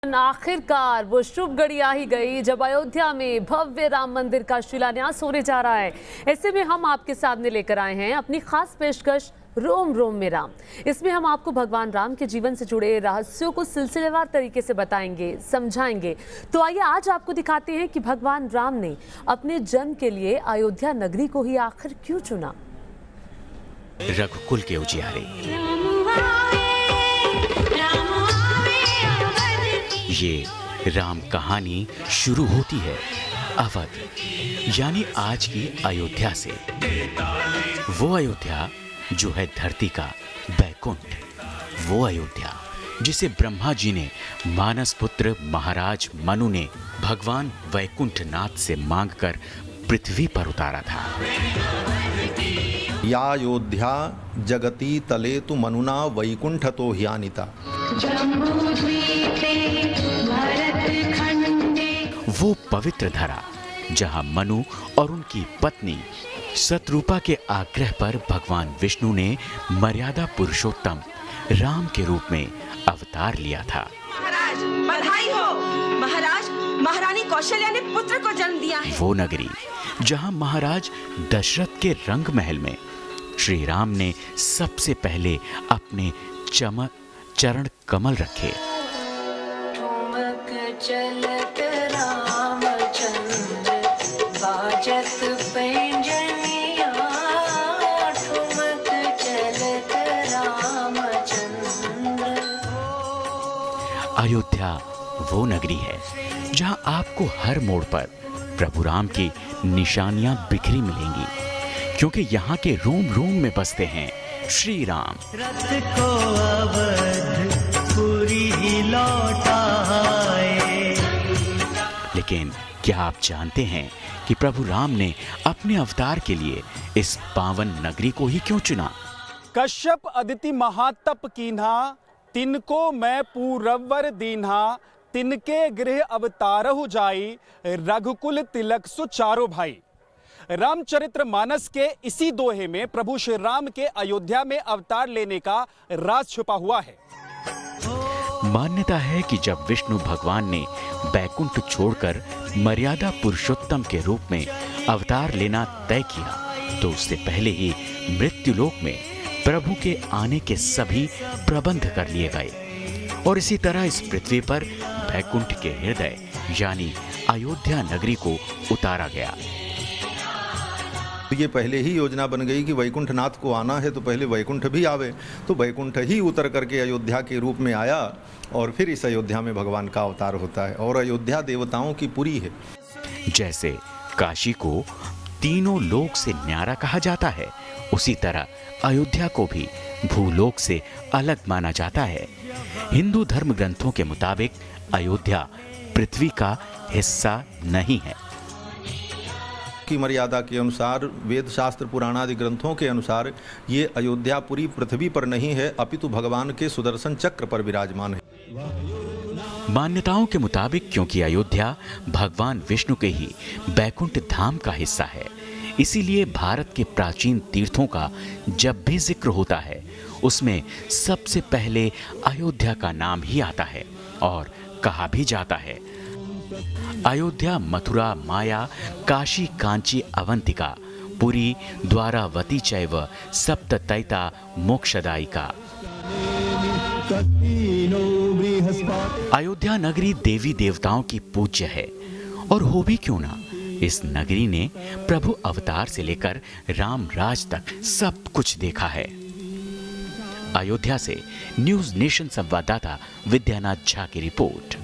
आखिरकार वो शुभ घड़ी आ ही गई जब अयोध्या में भव्य राम मंदिर का शिलान्यास होने जा रहा है। ऐसे में हम आपके सामने लेकर आए हैं अपनी खास पेशकश रोम रोम में राम। इसमें हम आपको भगवान राम के जीवन से जुड़े रहस्यों को सिलसिलेवार तरीके से बताएंगे, समझाएंगे। तो आइए आज आपको दिखाते हैं कि भगवान राम ने अपने जन्म के लिए अयोध्या नगरी को ही आखिर क्यों चुना। रघुकुल के उजियारे, ये राम कहानी शुरू होती है अवध यानी आज की अयोध्या से। वो अयोध्या जो है धरती का बैकुंठ, वो अयोध्या जिसे ब्रह्मा जी ने मानस पुत्र महाराज मनु ने भगवान वैकुंठनाथ से मांगकर पृथ्वी पर उतारा था। या अयोध्या जगती तले तु मनुना वैकुंठ तो ह्यानिता। वो पवित्र धरा जहां मनु और उनकी पत्नी शतरूपा के आग्रह पर भगवान विष्णु ने मर्यादा पुरुषोत्तम राम के रूप में अवतार लिया था। महाराज बधाई हो, महाराज महारानी कौशल्या ने पुत्र को जन्म दिया है। वो नगरी जहां महाराज दशरथ के रंग महल में श्री राम ने सबसे पहले अपने चरण कमल रखे। चलत रामचंद्र बाजत पैंजनिया, ठुमक चलत रामचंद्र। अयोध्या वो नगरी है जहां आपको हर मोड़ पर प्रभु राम की निशानियां बिखरी मिलेंगी, क्योंकि यहाँ के रोम रोम में बसते हैं श्री राम। रथ को अवधपुरी लौटाए। लेकिन क्या आप जानते हैं कि प्रभु राम ने अपने अवतार के लिए इस पावन नगरी को ही क्यों चुना? कश्यप अदिति महातप कीन्हा, तिनको मैं पूरवर दीन्हा, तिनके गृह अवतारहु जाई, रघुकुल तिलक सु चारो भाई। रामचरित्र मानस के इसी दोहे में प्रभु श्री राम के अयोध्या में अवतार लेने का राज छुपा हुआ है। मान्यता है कि जब विष्णु भगवान ने बैकुंठ छोड़कर मर्यादा पुरुषोत्तम के रूप में अवतार लेना तय किया, तो उससे पहले ही मृत्युलोक में प्रभु के आने के सभी प्रबंध कर लिए गए और इसी तरह इस पृथ्वी पर बैकुंठ के हृदय यानी अयोध्या नगरी को उतारा गया। ये पहले ही योजना बन गई कि वैकुंठनाथ को आना है तो पहले वैकुंठ भी आवे, तो वैकुंठ ही उतर करके अयोध्या के रूप में आया और फिर इस अयोध्या में भगवान का अवतार होता है। और अयोध्या देवताओं की पुरी है। जैसे काशी को तीनों लोक से न्यारा कहा जाता है, उसी तरह अयोध्या को भी भूलोक से अलग माना जाता है। हिंदू धर्म ग्रंथों के मुताबिक अयोध्या पृथ्वी का हिस्सा नहीं है। की मर्यादा के अनुसार, वेद शास्त्र पुराण आदि ग्रंथों के अनुसार ये अयोध्या पूरी पृथ्वी पर नहीं है, अपितु भगवान के सुदर्शन चक्र पर विराजमान है। मान्यताओं के मुताबिक क्योंकि अयोध्या भगवान विष्णु के ही बैकुंठ धाम का हिस्सा है, इसीलिए भारत के प्राचीन तीर्थों का जब भी जिक्र होता है उसमें सबसे पहले अयोध्या का नाम ही आता है और कहा भी जाता है अयोध्या मथुरा माया काशी कांची अवंतिका पुरी द्वारावती चैव सप्ततैता मोक्षदायिका। अयोध्या नगरी देवी देवताओं की पूज्य है और हो भी क्यों ना, इस नगरी ने प्रभु अवतार से लेकर राम राज तक सब कुछ देखा है। अयोध्या से न्यूज नेशन संवाददाता विद्यानाथ झा की रिपोर्ट।